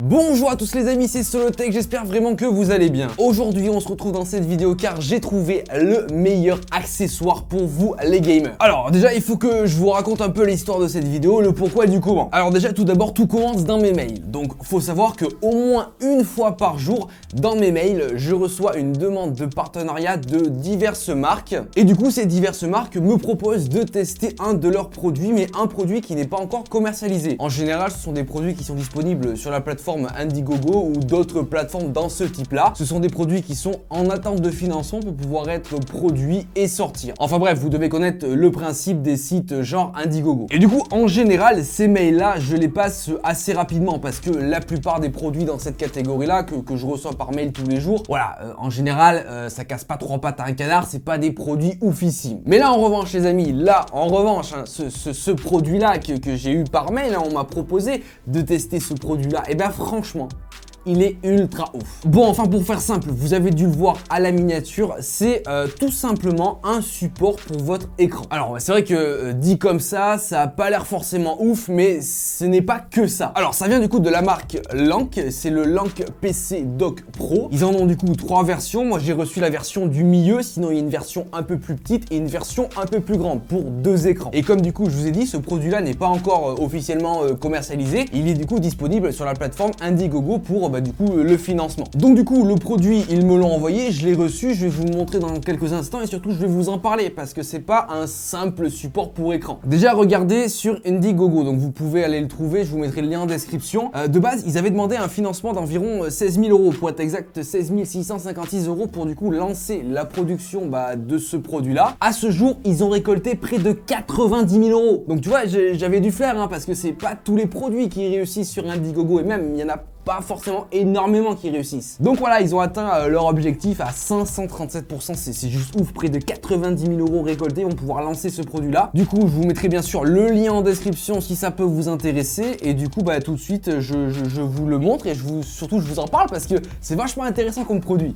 Bonjour à tous les amis, c'est Solotech, j'espère vraiment que vous allez bien. Aujourd'hui on se retrouve dans cette vidéo car j'ai trouvé le meilleur accessoire pour vous les gamers. Alors déjà il faut que je vous raconte un peu l'histoire de cette vidéo, le pourquoi et du comment. Alors déjà tout d'abord tout commence dans mes mails. Donc faut savoir que au moins une fois par jour dans mes mails je reçois une demande de partenariat de diverses marques. Et du coup ces diverses marques me proposent de tester un de leurs produits, mais un produit qui n'est pas encore commercialisé. En général ce sont des produits qui sont disponibles sur la plateforme Indiegogo ou d'autres plateformes dans ce type-là. Ce sont des produits qui sont en attente de financement pour pouvoir être produits et sortir. Enfin bref, vous devez connaître le principe des sites genre Indiegogo. Et du coup, en général, ces mails-là, je les passe assez rapidement parce que la plupart des produits dans cette catégorie-là que je reçois par mail tous les jours, voilà, en général, ça casse pas trois pattes à un canard, c'est pas des produits oufissimes. Mais là, en revanche, les amis, ce produit-là que j'ai eu par mail, on m'a proposé de tester ce produit-là. Et bien franchement, il est ultra ouf. Bon, enfin pour faire simple, vous avez dû le voir à la miniature, c'est tout simplement un support pour votre écran. Alors c'est vrai que dit comme ça a pas l'air forcément ouf, mais ce n'est pas que ça. Alors ça vient du coup de la marque Lank, c'est le Lank PC Dock Pro. Ils en ont du coup trois versions, moi j'ai reçu la version du milieu, sinon il y a une version un peu plus petite et une version un peu plus grande pour deux écrans. Et comme du coup je vous ai dit, ce produit là n'est pas encore officiellement commercialisé, il est du coup disponible sur la plateforme Indiegogo pour du coup le financement. Donc du coup le produit ils me l'ont envoyé, je l'ai reçu, je vais vous le montrer dans quelques instants et surtout je vais vous en parler parce que c'est pas un simple support pour écran. Déjà regardez sur Indiegogo, donc vous pouvez aller le trouver, je vous mettrai le lien en description. De base ils avaient demandé un financement d'environ 16 000 euros, pour être exact 16 656 euros pour du coup lancer la production de ce produit là. À ce jour ils ont récolté près de 90 000 euros. Donc tu vois j'avais dû faire parce que c'est pas tous les produits qui réussissent sur Indiegogo et même il y en a pas forcément énormément qui réussissent. Donc voilà, ils ont atteint leur objectif à 537%, c'est juste ouf, près de 90 000 euros récoltés, ils vont pouvoir lancer ce produit là. Du coup, je vous mettrai bien sûr le lien en description si ça peut vous intéresser et du coup, tout de suite, je vous le montre et surtout je vous en parle parce que c'est vachement intéressant comme produit.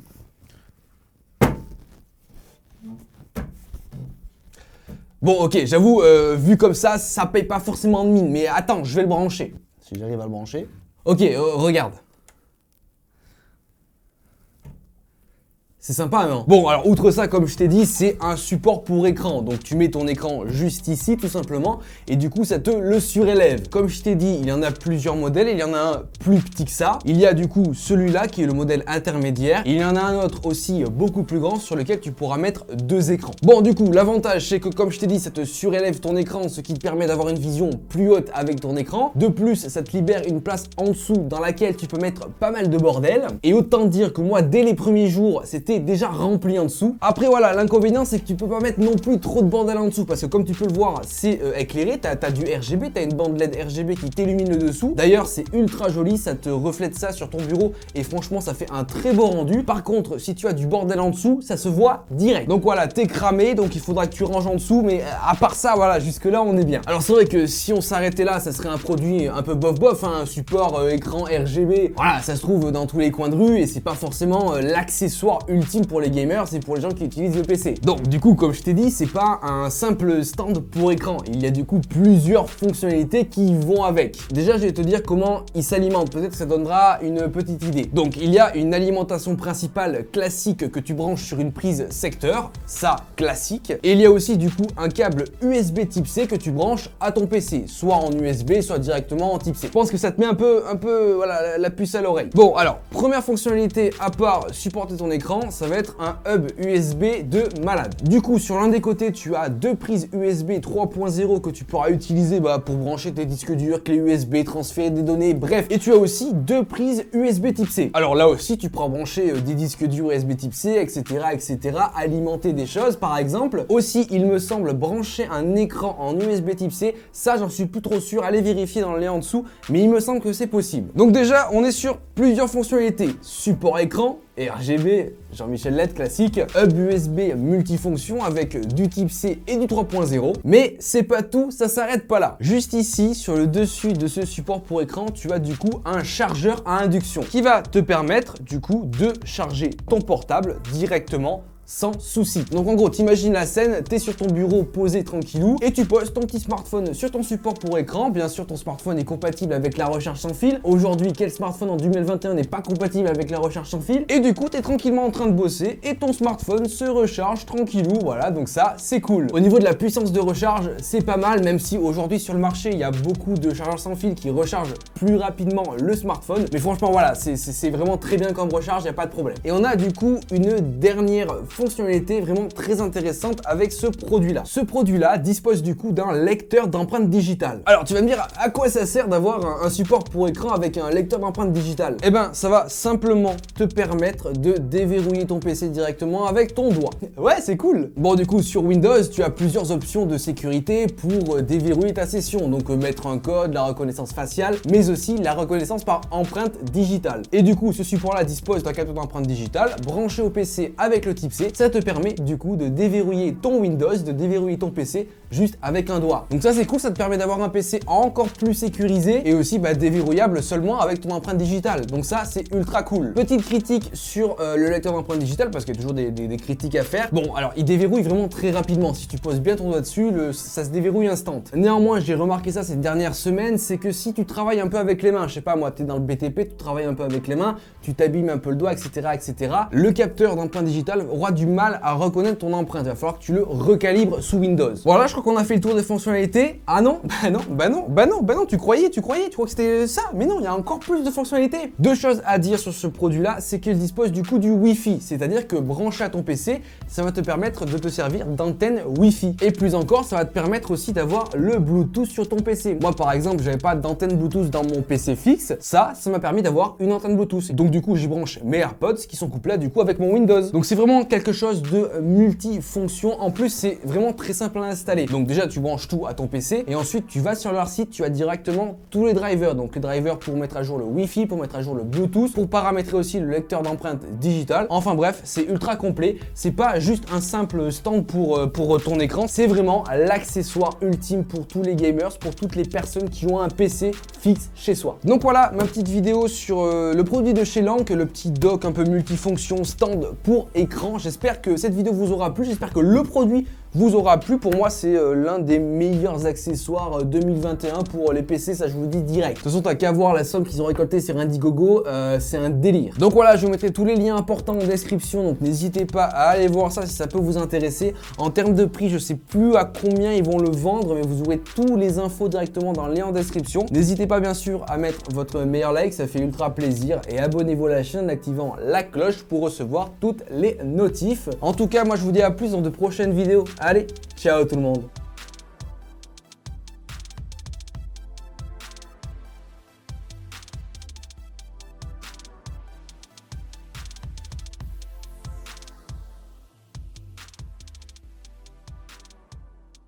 Bon, ok, j'avoue, vu comme ça paye pas forcément de mine, mais attends, je vais le brancher. Si j'arrive à le brancher. Ok, regarde. C'est sympa, non? Bon, alors outre ça, comme je t'ai dit, c'est un support pour écran. Donc tu mets ton écran juste ici, tout simplement, et du coup, ça te le surélève. Comme je t'ai dit, il y en a plusieurs modèles, il y en a un plus petit que ça. Il y a du coup celui-là qui est le modèle intermédiaire. Il y en a un autre aussi beaucoup plus grand sur lequel tu pourras mettre deux écrans. Bon, du coup, l'avantage, c'est que comme je t'ai dit, ça te surélève ton écran, ce qui te permet d'avoir une vision plus haute avec ton écran. De plus, ça te libère une place en dessous dans laquelle tu peux mettre pas mal de bordel. Et autant dire que moi, dès les premiers jours, c'était déjà rempli en dessous. Après voilà, l'inconvénient c'est que tu peux pas mettre non plus trop de bordel en dessous parce que comme tu peux le voir, c'est éclairé, t'as du RGB, t'as une bande LED RGB qui t'illumine le dessous. D'ailleurs c'est ultra joli, ça te reflète ça sur ton bureau et franchement ça fait un très beau rendu. Par contre si tu as du bordel en dessous, ça se voit direct. Donc voilà, t'es cramé, donc il faudra que tu ranges en dessous, mais à part ça voilà, jusque là on est bien. Alors c'est vrai que si on s'arrêtait là, ça serait un produit un peu bof, un support écran RGB, voilà, ça se trouve dans tous les coins de rue et c'est pas forcément l'accessoire ultime pour les gamers, c'est pour les gens qui utilisent le PC. Donc du coup comme je t'ai dit, c'est pas un simple stand pour écran, il y a du coup plusieurs fonctionnalités qui vont avec. Déjà je vais te dire comment il s'alimente, peut-être que ça donnera une petite idée. Donc il y a une alimentation principale classique que tu branches sur une prise secteur, ça classique, et il y a aussi du coup un câble USB type C que tu branches à ton PC, soit en USB, soit directement en type C. Je pense que ça te met un peu voilà, la puce à l'oreille. Bon alors, première fonctionnalité à part supporter ton écran, ça va être un hub USB de malade. Du coup, sur l'un des côtés, tu as deux prises USB 3.0 que tu pourras utiliser pour brancher tes disques durs, clés USB, transférer des données, bref. Et tu as aussi deux prises USB type C. Alors là aussi, tu pourras brancher des disques durs USB type C, etc., alimenter des choses, par exemple. Aussi, il me semble brancher un écran en USB type C. Ça, j'en suis plus trop sûr. Allez vérifier dans le lien en dessous, mais il me semble que c'est possible. Donc déjà, on est sur plusieurs fonctionnalités. Support écran, et RGB, Jean-Michel LED classique, hub USB multifonction avec du type C et du 3.0. Mais c'est pas tout, ça s'arrête pas là. Juste ici, sur le dessus de ce support pour écran, tu as du coup un chargeur à induction qui va te permettre du coup de charger ton portable directement sans souci. Donc en gros, t'imagines la scène, t'es sur ton bureau posé tranquillou et tu poses ton petit smartphone sur ton support pour écran. Bien sûr, ton smartphone est compatible avec la recharge sans fil. Aujourd'hui, quel smartphone en 2021 n'est pas compatible avec la recharge sans fil? Et du coup, t'es tranquillement en train de bosser et ton smartphone se recharge tranquillou. Voilà, donc ça, c'est cool. Au niveau de la puissance de recharge, c'est pas mal, même si aujourd'hui sur le marché, il y a beaucoup de chargeurs sans fil qui rechargent plus rapidement le smartphone. Mais franchement, voilà, c'est vraiment très bien comme recharge, il n'y a pas de problème. Et on a du coup une dernière fonctionnalité vraiment très intéressante avec ce produit-là. Ce produit-là dispose du coup d'un lecteur d'empreintes digitales. Alors, tu vas me dire, à quoi ça sert d'avoir un support pour écran avec un lecteur d'empreintes digitales? Eh ben, ça va simplement te permettre de déverrouiller ton PC directement avec ton doigt. Ouais, c'est cool. Bon, du coup, sur Windows, tu as plusieurs options de sécurité pour déverrouiller ta session. Donc, mettre un code, la reconnaissance faciale, mais aussi la reconnaissance par empreinte digitale. Et du coup, ce support-là dispose d'un capteur d'empreinte digitale branché au PC avec le type C. Ça te permet du coup de déverrouiller ton Windows, de déverrouiller ton PC juste avec un doigt. Donc ça, c'est cool, ça te permet d'avoir un PC encore plus sécurisé et aussi déverrouillable seulement avec ton empreinte digitale. Donc ça, c'est ultra cool. Petite critique sur le lecteur d'empreinte digitale parce qu'il y a toujours des critiques à faire. Bon, alors il déverrouille vraiment très rapidement. Si tu poses bien ton doigt dessus, ça se déverrouille instant. Néanmoins, j'ai remarqué ça ces dernières semaines, c'est que si tu travailles un peu avec les mains, je sais pas moi, tu es dans le BTP, tu travailles un peu avec les mains, tu t'abîmes un peu le doigt, etc., etc., le capteur d'empreinte digitale aura du mal à reconnaître ton empreinte. Il va falloir que tu le recalibres sous Windows. Voilà, je crois qu'on a fait le tour des fonctionnalités. Ah non, tu crois que c'était ça? Mais non, il y a encore plus de fonctionnalités. Deux choses à dire sur ce produit-là, c'est qu'il dispose du coup du Wi-Fi, c'est-à-dire que branché à ton PC, ça va te permettre de te servir d'antenne Wi-Fi. Et plus encore, ça va te permettre aussi d'avoir le Bluetooth sur ton PC. Moi, par exemple, j'avais pas d'antenne Bluetooth dans mon PC fixe. Ça m'a permis d'avoir une antenne Bluetooth. Donc du coup, j'y branche mes AirPods qui sont couplés du coup avec mon Windows. Donc c'est vraiment quelque chose de multifonction. En plus, c'est vraiment très simple à installer. Donc déjà, tu branches tout à ton PC et ensuite tu vas sur leur site, tu as directement tous les drivers. Donc les drivers pour mettre à jour le Wi-Fi, pour mettre à jour le Bluetooth, pour paramétrer aussi le lecteur d'empreinte digitale. Enfin bref, c'est ultra complet. C'est pas juste un simple stand pour ton écran, c'est vraiment l'accessoire ultime pour tous les gamers, pour toutes les personnes qui ont un PC fixe chez soi. Donc voilà ma petite vidéo sur le produit de chez Lank, le petit dock un peu multifonction stand pour écran. J'espère que cette vidéo vous aura plu, j'espère que le produit vous aura plu. Pour moi, c'est l'un des meilleurs accessoires 2021 pour les PC, ça je vous le dis direct. De toute façon, t'as qu'à voir la somme qu'ils ont récoltée sur Indiegogo, c'est un délire. Donc voilà, je vous mettrai tous les liens importants en description, donc n'hésitez pas à aller voir ça si ça peut vous intéresser. En termes de prix, je sais plus à combien ils vont le vendre, mais vous aurez tous les infos directement dans le lien en description. N'hésitez pas bien sûr à mettre votre meilleur like, ça fait ultra plaisir, et abonnez-vous à la chaîne en activant la cloche pour recevoir toutes les notifs. En tout cas, moi je vous dis à plus dans de prochaines vidéos. Allez, ciao tout le monde!